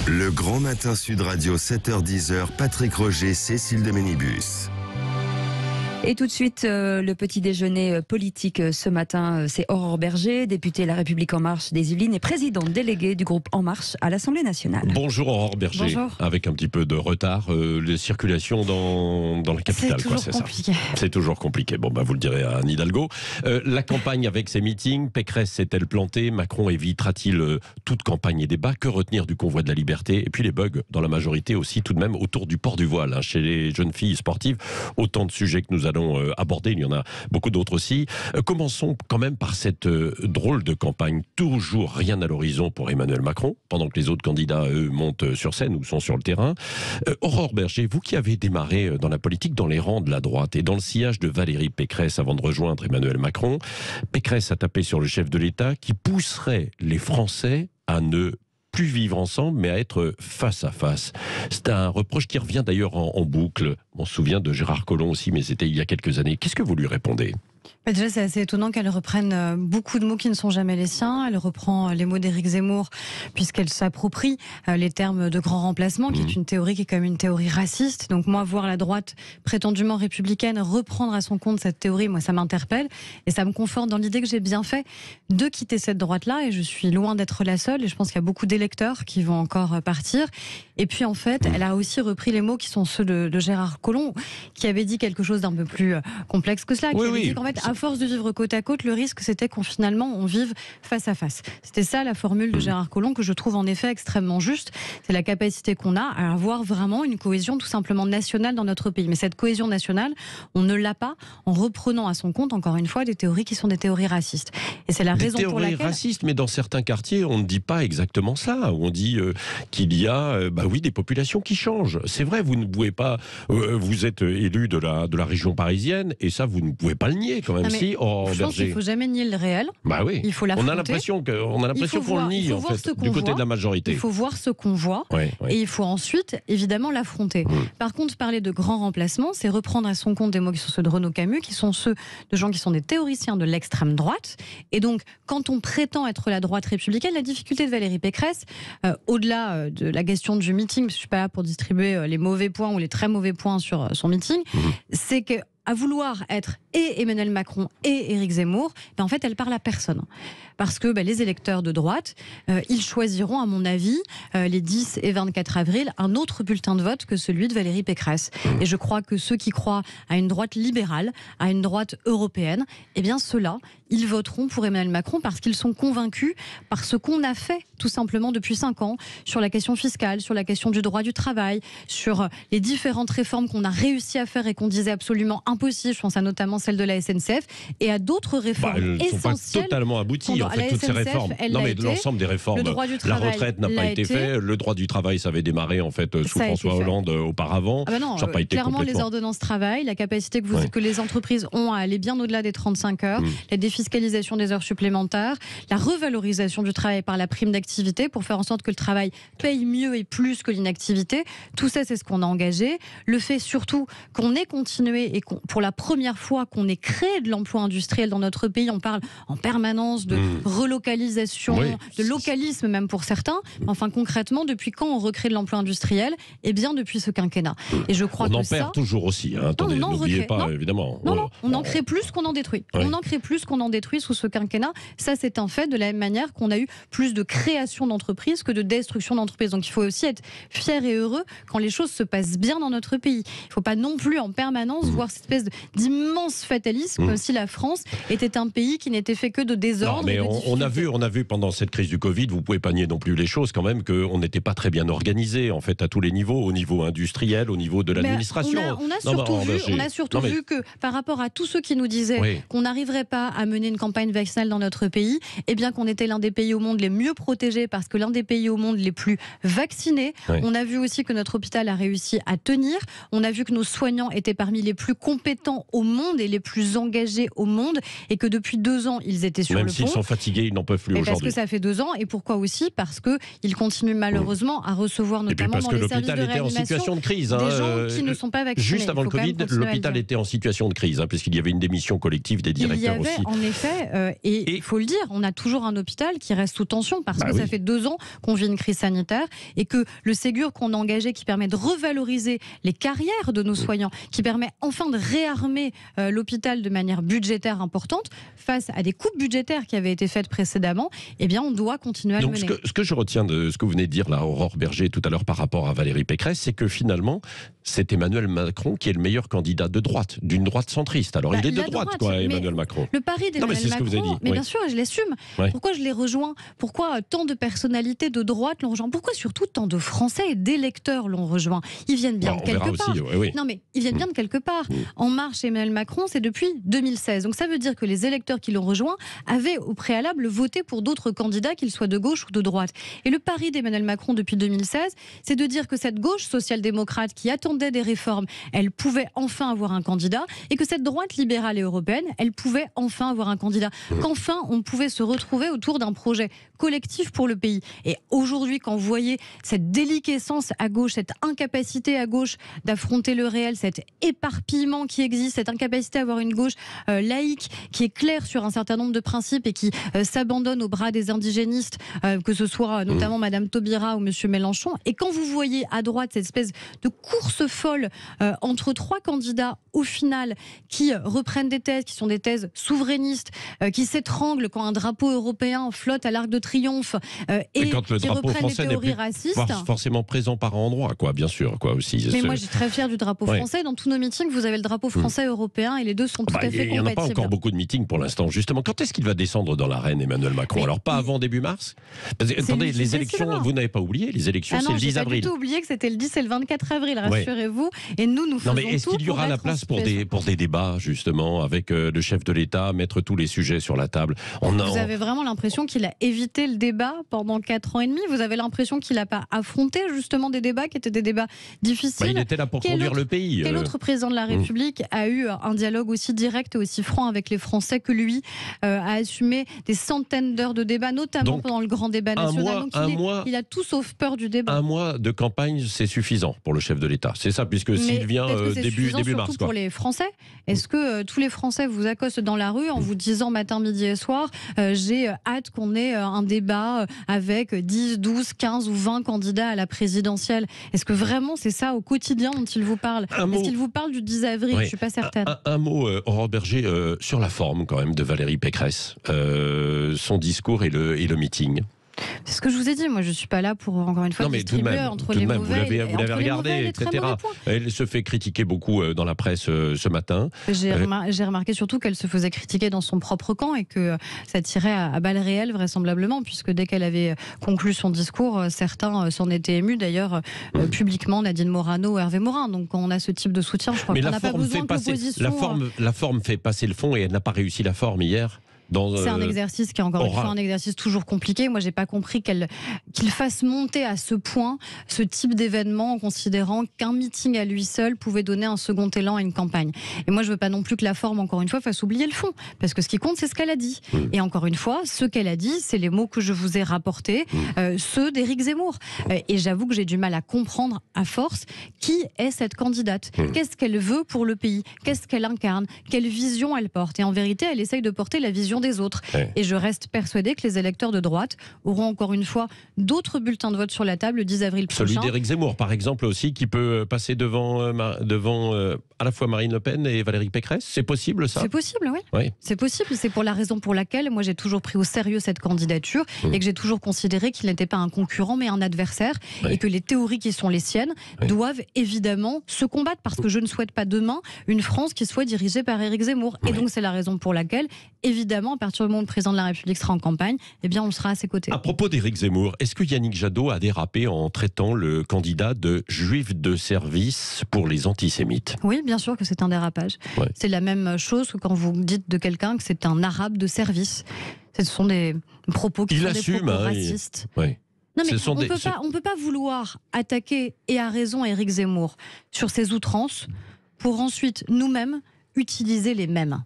Le Grand Matin Sud Radio, 7h-10h, Patrick Roger, Cécile de Ménibus. Et tout de suite, le petit déjeuner politique ce matin, c'est Aurore Berger, députée La République En Marche des Yvelines et présidente déléguée du groupe En Marche à l'Assemblée nationale. Bonjour Aurore Berger. Bonjour. Avec un petit peu de retard, les circulations dans la capitale. C'est toujours compliqué. C'est toujours compliqué. Bon, vous le direz à Anne Hidalgo. La campagne avec ses meetings, Pécresse s'est-elle plantée? Macron évitera-t-il toute campagne et débat? Que retenir du convoi de la liberté? Et puis les bugs dans la majorité aussi, tout de même, autour du port du voile, chez les jeunes filles sportives. Autant de sujets que nous allons aborder, il y en a beaucoup d'autres aussi. Commençons quand même par cette drôle de campagne. Toujours rien à l'horizon pour Emmanuel Macron, pendant que les autres candidats, eux, montent sur scène ou sont sur le terrain. Aurore Berger, vous qui avez démarré dans la politique dans les rangs de la droite et dans le sillage de Valérie Pécresse avant de rejoindre Emmanuel Macron, Pécresse a tapé sur le chef de l'État qui pousserait les Français à ne plus vivre ensemble, mais à être face à face. C'est un reproche qui revient d'ailleurs en boucle. On se souvient de Gérard Collomb aussi, mais c'était il y a quelques années. Qu'est-ce que vous lui répondez ? Déjà, c'est assez étonnant qu'elle reprenne beaucoup de mots qui ne sont jamais les siens. Elle reprend les mots d'Éric Zemmour, puisqu'elle s'approprie les termes de grand remplacement, qui est une théorie qui est quand même une théorie raciste. Donc moi, voir la droite prétendument républicaine reprendre à son compte cette théorie, moi, ça m'interpelle. Et ça me conforte dans l'idée que j'ai bien fait de quitter cette droite-là. Et je suis loin d'être la seule. Et je pense qu'il y a beaucoup d'électeurs qui vont encore partir. Et puis, en fait, elle a aussi repris les mots qui sont ceux de Gérard Collomb, qui avait dit quelque chose d'un peu plus complexe que cela. Qui avait dit qu'en fait, à force de vivre côte à côte, le risque c'était qu'on finalement on vive face à face. C'était ça la formule de Gérard Collomb que je trouve en effet extrêmement juste. C'est la capacité qu'on a à avoir vraiment une cohésion tout simplement nationale dans notre pays. Mais cette cohésion nationale, on ne l'a pas en reprenant à son compte encore une fois des théories qui sont des théories racistes. Et c'est la raison pour laquelle... Des théories racistes, mais dans certains quartiers, on ne dit pas exactement ça. On dit qu'il y a, des populations qui changent. C'est vrai, vous ne pouvez pas... vous êtes élu de la région parisienne, et ça, vous ne pouvez pas le nier quand même. Je pense qu'il ne faut jamais nier le réel. Oui. Il faut l'affronter. On a l'impression qu'on le nie en fait, du côté de la majorité. Il faut voir ce qu'on voit et il faut ensuite évidemment l'affronter. Par contre, parler de grand remplacement, c'est reprendre à son compte des mots qui sont ceux de Renaud Camus, qui sont ceux de gens qui sont des théoriciens de l'extrême droite. Et donc, quand on prétend être la droite républicaine, la difficulté de Valérie Pécresse, au-delà de la question du meeting, parce que je ne suis pas là pour distribuer les mauvais points ou les très mauvais points sur son meeting, c'est que à vouloir être et Emmanuel Macron et Éric Zemmour, en fait, elle parle à personne. Parce que les électeurs de droite, ils choisiront, à mon avis, les 10 et 24 avril, un autre bulletin de vote que celui de Valérie Pécresse. Et je crois que ceux qui croient à une droite libérale, à une droite européenne, ceux-là, ils voteront pour Emmanuel Macron parce qu'ils sont convaincus par ce qu'on a fait, tout simplement, depuis 5 ans, sur la question fiscale, sur la question du droit du travail, sur les différentes réformes qu'on a réussi à faire et qu'on disait absolument impossible. Je pense à notamment celle de la SNCF et à d'autres réformes elles essentielles. Elles ne sont pas totalement abouties, en fait, toutes ces réformes. Non, mais l'ensemble des réformes. Le droit du travail, la retraite n'a pas été fait. Le droit du travail, ça avait démarré, en fait, sous François Hollande auparavant. Ça n'a pas été clairement, complètement. Les ordonnances travail, la capacité que les entreprises ont à aller bien au-delà des 35 heures, la défiscalisation des heures supplémentaires, la revalorisation du travail par la prime d'activité pour faire en sorte que le travail paye mieux et plus que l'inactivité. Tout ça, c'est ce qu'on a engagé. Le fait surtout qu'on ait continué et pour la première fois qu'on ait créé de l'emploi industriel dans notre pays. On parle en permanence de relocalisation, de localisme même pour certains. Enfin, concrètement, depuis quand on recrée de l'emploi industriel? Depuis ce quinquennat. Et je crois on en perd toujours aussi. Attendez, n'oubliez pas, évidemment. Non, on en crée plus qu'on en détruit. On en crée plus qu'on en détruit sous ce quinquennat. Ça, c'est un fait, de la même manière qu'on a eu plus de création d'entreprises que de destruction d'entreprises. Donc, il faut aussi être fier et heureux quand les choses se passent bien dans notre pays. Il ne faut pas non plus en permanence voir cette espèce d'immense fatalisme, comme si la France était un pays qui n'était fait que de désordre. Non, mais on a vu pendant cette crise du Covid, vous pouvez pas nier non plus les choses quand même, qu'on n'était pas très bien organisé en fait à tous les niveaux, au niveau industriel, au niveau de l'administration. On a surtout vu que par rapport à tous ceux qui nous disaient qu'on n'arriverait pas à mener une campagne vaccinale dans notre pays, qu'on était l'un des pays au monde les mieux protégés parce que l'un des pays au monde les plus vaccinés. On a vu aussi que notre hôpital a réussi à tenir. On a vu que nos soignants étaient parmi les plus compétents au monde et les plus engagés au monde, et que depuis 2 ans, ils étaient sur le pont. Même s'ils sont fatigués, ils n'en peuvent plus aujourd'hui. Parce que ça fait 2 ans, et pourquoi aussi? Parce qu'ils continuent malheureusement à recevoir, notamment dans les services de réanimation, était en situation de crise, des gens qui ne sont pas vaccinés. Juste avant le Covid, l'hôpital était en situation de crise, puisqu'il y avait une démission collective des directeurs aussi. Il y avait en effet, et il faut le dire, on a toujours un hôpital qui reste sous tension parce que ça fait 2 ans qu'on vit une crise sanitaire et que le Ségur qu'on a engagé, qui permet de revaloriser les carrières de nos soignants, qui permet enfin de réarmer l'hôpital de manière budgétaire importante face à des coupes budgétaires qui avaient été faites précédemment, eh bien on doit continuer à le mener. Ce que je retiens de ce que vous venez de dire là, Aurore Berger, tout à l'heure par rapport à Valérie Pécresse, c'est que finalement, c'est Emmanuel Macron qui est le meilleur candidat de droite, d'une droite centriste. Alors il est de droite, Emmanuel Macron. Le pari d'Emmanuel Macron, mais bien sûr, je l'assume. Pourquoi je l'ai rejoint? Pourquoi tant de personnalités de droite l'ont rejoint? Pourquoi surtout tant de Français et d'électeurs l'ont rejoint? Ils viennent bien de quelque part. Non, mais ils viennent bien de quelque part. En Marche, Emmanuel Macron, c'est depuis 2016. Donc ça veut dire que les électeurs qui l'ont rejoint avaient au préalable voté pour d'autres candidats, qu'ils soient de gauche ou de droite. Et le pari d'Emmanuel Macron depuis 2016, c'est de dire que cette gauche social-démocrate qui attendait des réformes, elle pouvait enfin avoir un candidat, et que cette droite libérale et européenne, elle pouvait enfin avoir un candidat. Qu'enfin, on pouvait se retrouver autour d'un projet collectif pour le pays. Et aujourd'hui, quand vous voyez cette déliquescence à gauche, cette incapacité à gauche d'affronter le réel, cet éparpillement qui existe, cette incapacité à avoir une gauche laïque qui est claire sur un certain nombre de principes et qui s'abandonne au bras des indigénistes, que ce soit notamment Madame Taubira ou Monsieur Mélenchon, et quand vous voyez à droite cette espèce de course folle entre 3 candidats au final qui reprennent des thèses qui sont des thèses souverainistes, qui s'étranglent quand un drapeau européen flotte à l'Arc de Triomphe et quand le qui drapeau reprennent des français théories racistes. Forcément présent par endroit, bien sûr, aussi. Mais moi, je suis très fière du drapeau français. Dans tous nos meetings, vous avez le drapeau français européen et les deux sont tout à fait compatibles. Il n'y en a pas encore beaucoup de meetings pour l'instant. Justement, quand est-ce qu'il va descendre dans l'arène, Emmanuel Macron? Alors, pas avant début mars? Attendez, les élections, vous n'avez pas oublié, les élections, c'est le 10 avril. J'ai pas du tout oublié que c'était le 10 et le 24 avril, rassurez-vous. Et nous faisons tout. Est-ce qu'il y aura la place pour des débats, justement, avec le chef de l'État, mettre tous les sujets sur la table? Vous avez vraiment l'impression qu'il a évité le débat pendant 4 ans et demi? Vous avez l'impression qu'il n'a pas affronté, justement, des débats qui étaient des débats difficiles? Il était là pour conduire le pays. Quel autre président de la République a eu un dialogue aussi direct et aussi franc avec les Français que lui, a assumé des centaines d'heures de débats, notamment pendant le grand débat national? Il a tout sauf peur du débat. Un mois de campagne, c'est suffisant pour le chef de l'État. C'est ça, puisque s'il vient début mars. Surtout pour les Français. Est-ce que tous les Français vous accostent dans la rue en vous disant matin, midi et soir, j'ai hâte qu'on ait un débat avec 10, 12, 15 ou 20 candidats à la présidentielle? Est-ce que vraiment c'est ça au quotidien dont il vous parle? Est-ce qu'il vous parle du 10 avril? Je ne suis pas certaine. Un mot, Aurore Berger, sur la forme quand même de Valérie Pécresse, son discours et le meeting. C'est ce que je vous ai dit, moi je ne suis pas là pour, encore une fois, distribuer entre les mauvais. Vous l'avez regardé, etc. Elle se fait critiquer beaucoup dans la presse ce matin. J'ai remarqué surtout qu'elle se faisait critiquer dans son propre camp et que ça tirait à balles réelles vraisemblablement, puisque dès qu'elle avait conclu son discours, certains s'en étaient émus, d'ailleurs publiquement, Nadine Morano ou Hervé Morin. Donc quand on a ce type de soutien, je crois qu'on n'a pas besoin que l'opposition... La forme fait passer le fond et elle n'a pas réussi la forme hier. C'est un exercice qui est encore une fois un exercice toujours compliqué. Moi, j'ai pas compris qu'il fasse monter à ce point ce type d'événement en considérant qu'un meeting à lui seul pouvait donner un second élan à une campagne. Et moi, je veux pas non plus que la forme, encore une fois, fasse oublier le fond. Parce que ce qui compte, c'est ce qu'elle a dit. Et encore une fois, ce qu'elle a dit, c'est les mots que je vous ai rapportés, ceux d'Éric Zemmour. Et j'avoue que j'ai du mal à comprendre à force qui est cette candidate. Qu'est-ce qu'elle veut pour le pays? Qu'est-ce qu'elle incarne? Quelle vision elle porte? Et en vérité, elle essaye de porter la vision des autres. Et je reste persuadée que les électeurs de droite auront encore une fois d'autres bulletins de vote sur la table le 10 avril prochain. Celui d'Éric Zemmour, par exemple, aussi, qui peut passer devant à la fois Marine Le Pen et Valérie Pécresse. C'est possible, ça? C'est possible, oui. C'est possible. C'est pour la raison pour laquelle moi j'ai toujours pris au sérieux cette candidature et que j'ai toujours considéré qu'il n'était pas un concurrent mais un adversaire et que les théories qui sont les siennes doivent évidemment se combattre, parce que je ne souhaite pas demain une France qui soit dirigée par Éric Zemmour. Et donc c'est la raison pour laquelle, évidemment, à partir du moment où le président de la République sera en campagne, eh bien on sera à ses côtés. À propos d'Éric Zemmour, est-ce que Yannick Jadot a dérapé en traitant le candidat de juif de service pour les antisémites? Oui, bien sûr que c'est un dérapage. C'est la même chose que quand vous dites de quelqu'un que c'est un arabe de service. Ce sont des propos qui sont des propos racistes. Non, mais on ne peut pas vouloir attaquer, et à raison, Éric Zemmour sur ses outrances pour ensuite nous-mêmes utiliser les mêmes.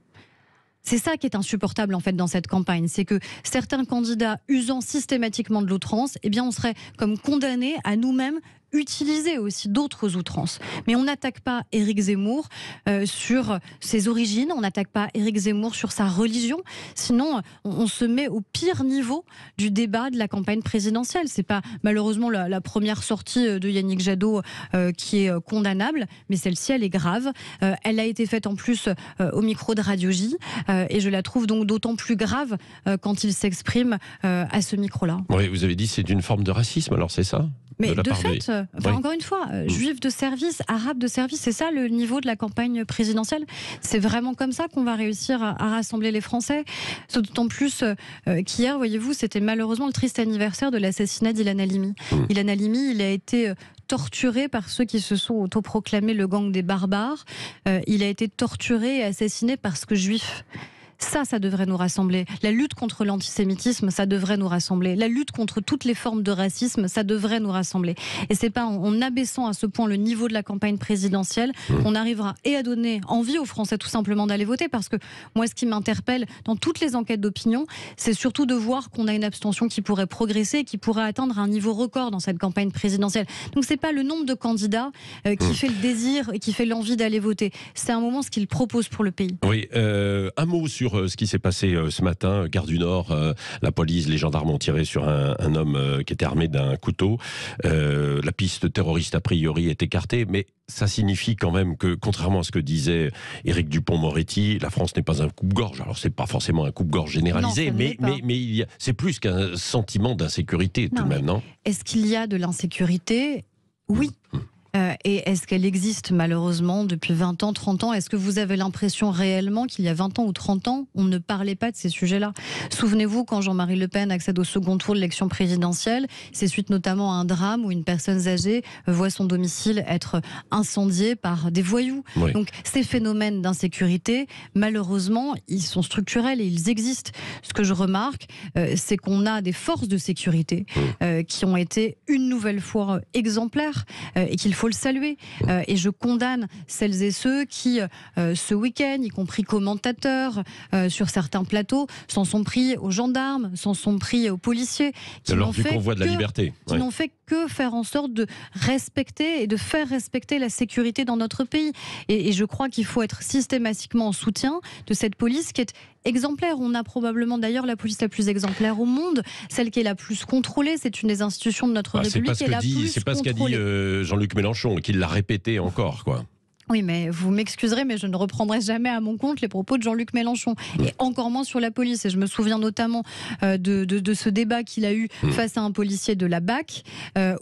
C'est ça qui est insupportable en fait dans cette campagne, c'est que certains candidats usant systématiquement de l'outrance, eh bien on serait comme condamnés à nous-mêmes utiliser aussi d'autres outrances. Mais on n'attaque pas Éric Zemmour sur ses origines, on n'attaque pas Éric Zemmour sur sa religion, sinon on se met au pire niveau du débat de la campagne présidentielle. C'est pas malheureusement la première sortie de Yannick Jadot qui est condamnable, mais celle-ci elle est grave. Elle a été faite en plus au micro de Radio J et je la trouve donc d'autant plus grave quand il s'exprime à ce micro-là. Oui, vous avez dit c'est une forme de racisme, alors c'est ça ? Mais de fait, encore une fois, juifs de service, arabes de service, c'est ça le niveau de la campagne présidentielle. C'est vraiment comme ça qu'on va réussir à rassembler les Français. D'autant plus qu'hier, voyez-vous, c'était malheureusement le triste anniversaire de l'assassinat d'Ilan Halimi. Ilan Halimi, il a été torturé par ceux qui se sont autoproclamés le gang des barbares. Il a été torturé et assassiné parce que juif. Ça devrait nous rassembler. La lutte contre l'antisémitisme, ça devrait nous rassembler. La lutte contre toutes les formes de racisme, ça devrait nous rassembler. Et c'est pas en abaissant à ce point le niveau de la campagne présidentielle qu'on arrivera et à donner envie aux Français tout simplement d'aller voter. Parce que moi, ce qui m'interpelle dans toutes les enquêtes d'opinion, c'est surtout de voir qu'on a une abstention qui pourrait progresser et qui pourrait atteindre un niveau record dans cette campagne présidentielle. Donc c'est pas le nombre de candidats qui fait le désir et qui fait l'envie d'aller voter. C'est un moment ce qu'ils proposent pour le pays. Oui, un mot sur ce qui s'est passé ce matin, Gare du Nord, la police, les gendarmes ont tiré sur un homme qui était armé d'un couteau. La piste terroriste a priori est écartée, mais ça signifie quand même que, contrairement à ce que disait Éric Dupond-Moretti, la France n'est pas un coupe-gorge. Alors c'est pas forcément un coupe-gorge généralisé, mais c'est plus qu'un sentiment d'insécurité tout de même, non ? Est-ce qu'il y a de l'insécurité ? Oui. Et est-ce qu'elle existe malheureusement depuis 20 ans, 30 ans ? Est-ce que vous avez l'impression réellement qu'il y a 20 ans ou 30 ans, on ne parlait pas de ces sujets-là ? Souvenez-vous quand Jean-Marie Le Pen accède au second tour de l'élection présidentielle, c'est suite notamment à un drame où une personne âgée voit son domicile être incendié par des voyous. Oui. Donc ces phénomènes d'insécurité, malheureusement, ils sont structurels et ils existent. Ce que je remarque, c'est qu'on a des forces de sécurité qui ont été une nouvelle fois exemplaires et qu'il faut le saluer. Et je condamne celles et ceux qui, ce week-end, y compris commentateurs sur certains plateaux, s'en sont pris aux gendarmes, s'en sont pris aux policiers. Lors du convoi de la liberté. Qui n'ont fait que faire en sorte de respecter et de faire respecter la sécurité dans notre pays. Et je crois qu'il faut être systématiquement en soutien de cette police qui est exemplaire. On a probablement d'ailleurs la police la plus exemplaire au monde, celle qui est la plus contrôlée. C'est une des institutions de notre République qui est la plus contrôlée. C'est pas ce qu'a dit Jean-Luc Mélenchon, qu'il l'a répété encore, quoi. Oui, mais vous m'excuserez, mais je ne reprendrai jamais à mon compte les propos de Jean-Luc Mélenchon, et encore moins sur la police. Et je me souviens notamment de ce débat qu'il a eu face à un policier de la BAC,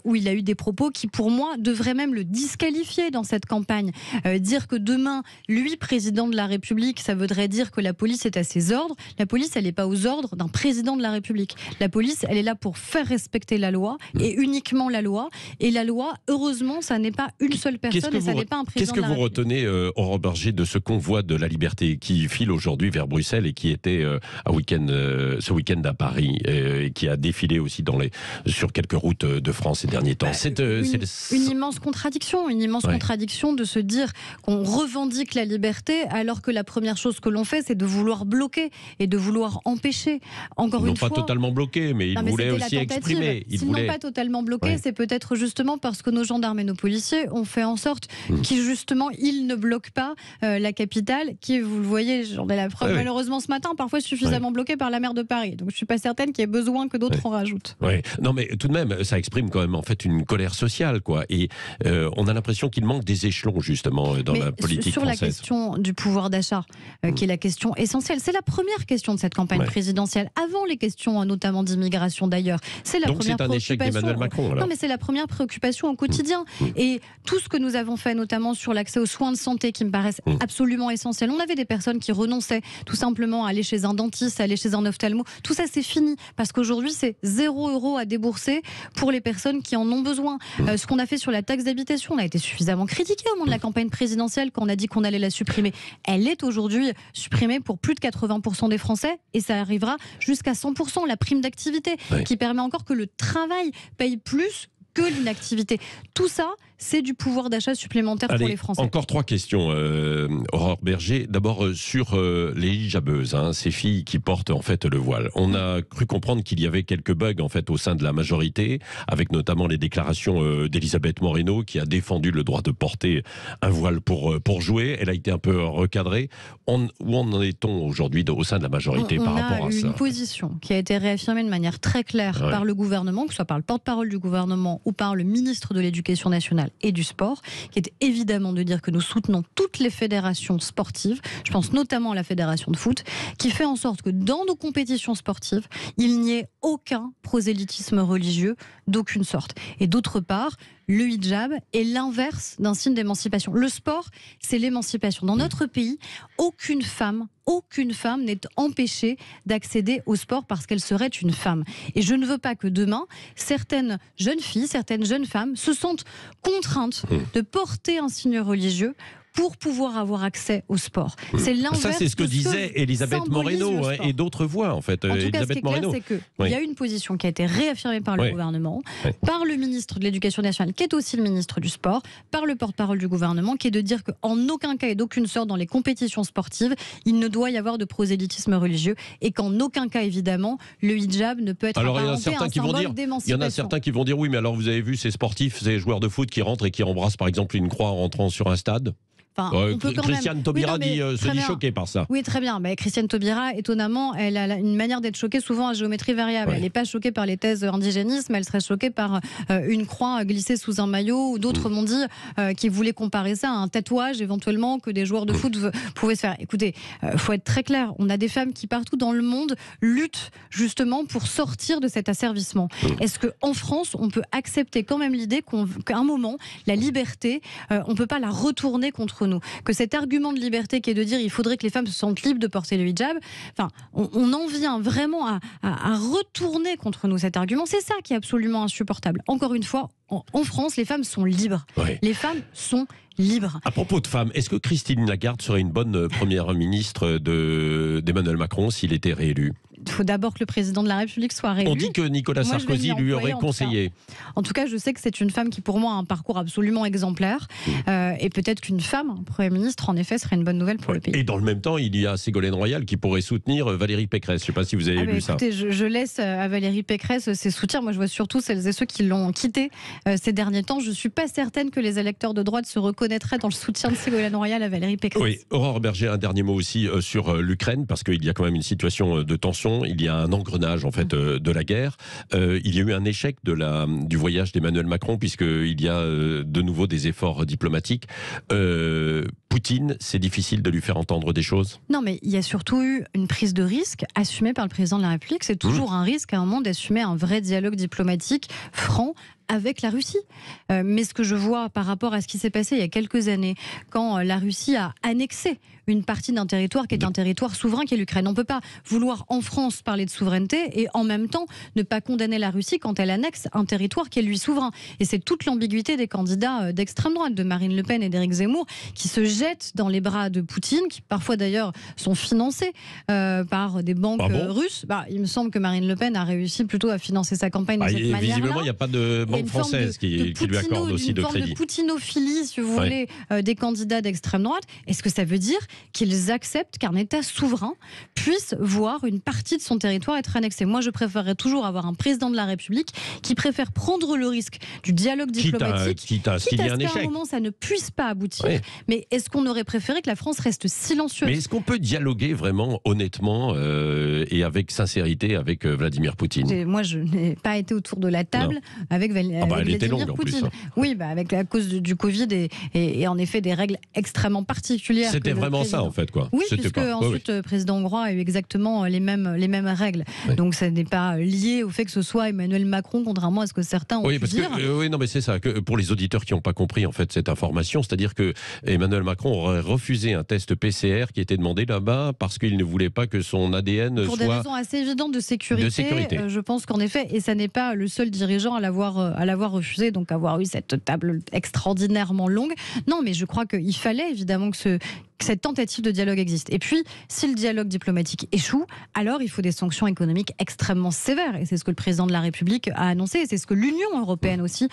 où il a eu des propos qui, pour moi, devraient même le disqualifier dans cette campagne. Dire que demain, lui, président de la République, ça voudrait dire que la police est à ses ordres. La police, elle n'est pas aux ordres d'un président de la République. La police, elle est là pour faire respecter la loi, et uniquement la loi. Et la loi, heureusement, ça n'est pas une seule personne, et ça n'est pas un président de la République. Vous retenez, Aurore Berger, de ce convoi de la liberté qui file aujourd'hui vers Bruxelles et qui était ce week-end à Paris et qui a défilé aussi sur quelques routes de France ces derniers temps. Une immense contradiction, contradiction de se dire qu'on revendique la liberté alors que la première chose que l'on fait, c'est de vouloir bloquer et de vouloir empêcher. Encore une fois, pas totalement bloqué, mais il voulait aussi exprimer. S'ils n'ont pas totalement bloqué, c'est peut-être justement parce que nos gendarmes et nos policiers ont fait en sorte qu'ils justement ils ne bloquent pas la capitale qui, vous le voyez, j'en ai la preuve malheureusement ce matin, parfois suffisamment bloquée par la maire de Paris. Donc je ne suis pas certaine qu'il y ait besoin que d'autres en rajoutent. Non mais tout de même, ça exprime quand même en fait une colère sociale, quoi. Et on a l'impression qu'il manque des échelons justement dans la politique française. Sur la question du pouvoir d'achat, qui est la question essentielle, c'est la première question de cette campagne présidentielle, avant les questions notamment d'immigration d'ailleurs. C'est la Donc première c'est un échec d'Emmanuel Macron. Alors. Non mais c'est la première préoccupation au quotidien. Et tout ce que nous avons fait, notamment sur l'accès aux soins de santé qui me paraissent absolument essentiels. On avait des personnes qui renonçaient tout simplement à aller chez un dentiste, à aller chez un ophtalmo. Tout ça, c'est fini. Parce qu'aujourd'hui, c'est 0 € à débourser pour les personnes qui en ont besoin. Ce qu'on a fait sur la taxe d'habitation, on a été suffisamment critiqué au moment de la campagne présidentielle quand on a dit qu'on allait la supprimer. Elle est aujourd'hui supprimée pour plus de 80% des Français et ça arrivera jusqu'à 100%. La prime d'activité qui permet encore que le travail paye plus que l'inactivité. Tout ça, c'est du pouvoir d'achat supplémentaire pour les Français. Encore 3 questions, Aurore Berger. D'abord sur les hijabeuses, ces filles qui portent en fait le voile. On a cru comprendre qu'il y avait quelques bugs en fait au sein de la majorité, avec notamment les déclarations d'Elisabeth Moreno qui a défendu le droit de porter un voile pour jouer. Elle a été un peu recadrée. Où en est-on aujourd'hui au sein de la majorité par rapport à ça ? On a une position qui a été réaffirmée de manière très claire par le gouvernement, que ce soit par le porte-parole du gouvernement ou par le ministre de l'Éducation nationale et du sport, qui est évidemment de dire que nous soutenons toutes les fédérations sportives, je pense notamment à la fédération de foot, qui fait en sorte que dans nos compétitions sportives, il n'y ait aucun prosélytisme religieux d'aucune sorte. Et d'autre part, le hijab est l'inverse d'un signe d'émancipation. Le sport, c'est l'émancipation. Dans notre pays, aucune femme n'est empêchée d'accéder au sport parce qu'elle serait une femme. Et je ne veux pas que demain, certaines jeunes filles, certaines jeunes femmes se sentent contraintes de porter un signe religieux pour pouvoir avoir accès au sport. C'est l'inverse. Ça, c'est ce que disait Elisabeth Moreno et d'autres voix, en fait. En tout cas, Elisabeth ce qui est clair, c'est qu'il y a une position qui a été réaffirmée par le gouvernement, par le ministre de l'Éducation nationale, qui est aussi le ministre du Sport, par le porte-parole du gouvernement, qui est de dire qu'en aucun cas et d'aucune sorte, dans les compétitions sportives, il ne doit y avoir de prosélytisme religieux et qu'en aucun cas, évidemment, le hijab ne peut être apparenté à un symbole d'émancipation. Il y en a certains qui vont dire, oui, mais alors vous avez vu ces sportifs, ces joueurs de foot qui rentrent et qui embrassent, par exemple, une croix en rentrant sur un stade ? Christiane Taubira se dit choquée par ça. Oui, très bien. Mais Christiane Taubira, étonnamment, elle a une manière d'être choquée souvent à géométrie variable. Elle n'est pas choquée par les thèses indigénisme, elle serait choquée par une croix glissée sous un maillot, ou d'autres m'ont dit qu'ils voulaient comparer ça à un tatouage éventuellement que des joueurs de foot pouvaient se faire. Écoutez, faut être très clair, on a des femmes qui partout dans le monde luttent justement pour sortir de cet asservissement. Est-ce qu'en France, on peut accepter quand même l'idée qu'à un moment, la liberté, on ne peut pas la retourner contre nous, que cet argument de liberté qui est de dire il faudrait que les femmes se sentent libres de porter le hijab, on en vient vraiment à retourner contre nous cet argument. C'est ça qui est absolument insupportable. Encore une fois, en France, les femmes sont libres. Les femmes sont libres. À propos de femmes, est-ce que Christine Lagarde serait une bonne première ministre d'Emmanuel Macron s'il était réélu ? Il faut d'abord que le président de la République soit réélu. On dit que Nicolas Sarkozy lui aurait conseillé. En tout cas, je sais que c'est une femme qui, pour moi, a un parcours absolument exemplaire. Et peut-être qu'une femme, Premier ministre, en effet, serait une bonne nouvelle pour le pays. Et dans le même temps, il y a Ségolène Royal qui pourrait soutenir Valérie Pécresse. Je ne sais pas si vous avez lu ça. Écoutez, je laisse à Valérie Pécresse ses soutiens. Moi, je vois surtout celles et ceux qui l'ont quittée ces derniers temps. Je ne suis pas certaine que les électeurs de droite se reconnaîtraient dans le soutien de Ségolène Royal à Valérie Pécresse. Oui, Aurore Berger, un dernier mot aussi sur l'Ukraine, parce qu'il y a quand même une situation de tension. Il y a un engrenage en fait de la guerre. Il y a eu un échec du voyage d'Emmanuel Macron, puisqu'il y a de nouveau des efforts diplomatiques. Poutine, c'est difficile de lui faire entendre des choses ? Non, mais il y a surtout eu une prise de risque assumée par le président de la République. C'est toujours un risque à un moment d'assumer un vrai dialogue diplomatique franc avec la Russie. Mais ce que je vois par rapport à ce qui s'est passé il y a quelques années, quand la Russie a annexé une partie d'un territoire qui est un territoire souverain, qui est l'Ukraine. On ne peut pas vouloir en France parler de souveraineté et en même temps ne pas condamner la Russie quand elle annexe un territoire qui est lui souverain. Et c'est toute l'ambiguïté des candidats d'extrême droite, de Marine Le Pen et d'Éric Zemmour, qui se jettent dans les bras de Poutine, qui parfois d'ailleurs sont financés par des banques russes. Il me semble que Marine Le Pen a réussi plutôt à financer sa campagne de cette manière-là. Visiblement, il n'y a pas de banque française qui lui accorde aussi de crédit. Une forme de poutinophilie, si vous voulez, des candidats d'extrême droite. Est-ce que ça veut dire qu'ils acceptent qu'un État souverain puisse voir une partie de son territoire être annexée ? Moi, je préférerais toujours avoir un président de la République qui préfère prendre le risque du dialogue diplomatique, quitte à ce qu'à un moment ça ne puisse pas aboutir. Mais est-ce qu'on aurait préféré que la France reste silencieuse ? Mais est-ce qu'on peut dialoguer vraiment honnêtement et avec sincérité avec Vladimir Poutine ? Moi, je n'ai pas été autour de la table avec Vladimir Poutine. Oui, avec la cause du Covid et en effet des règles extrêmement particulières. C'était vraiment ça en fait, quoi. Oui, puisque ensuite le président hongrois a eu exactement les mêmes règles. Donc ça n'est pas lié au fait que ce soit Emmanuel Macron, contrairement à ce que certains ont pu dire. Non, mais c'est ça. Que pour les auditeurs qui n'ont pas compris en fait cette information, c'est-à-dire que Emmanuel Macron aurait refusé un test PCR qui était demandé là-bas parce qu'il ne voulait pas que son ADN soit... Pour des raisons assez évidentes de sécurité. Je pense qu'en effet, et ça n'est pas le seul dirigeant à l'avoir refusé, donc avoir eu cette table extraordinairement longue. Non, mais je crois qu'il fallait évidemment que cette tentative de dialogue existe. Et puis, si le dialogue diplomatique échoue, alors il faut des sanctions économiques extrêmement sévères. Et c'est ce que le président de la République a annoncé. Et c'est ce que l'Union européenne aussi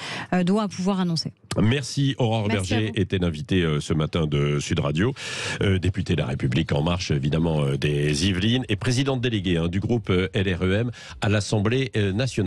doit pouvoir annoncer. Merci. Aurore Berger était l'invitée ce matin de Sud Radio, députée de la République En Marche, évidemment, des Yvelines, et présidente déléguée du groupe LREM à l'Assemblée nationale.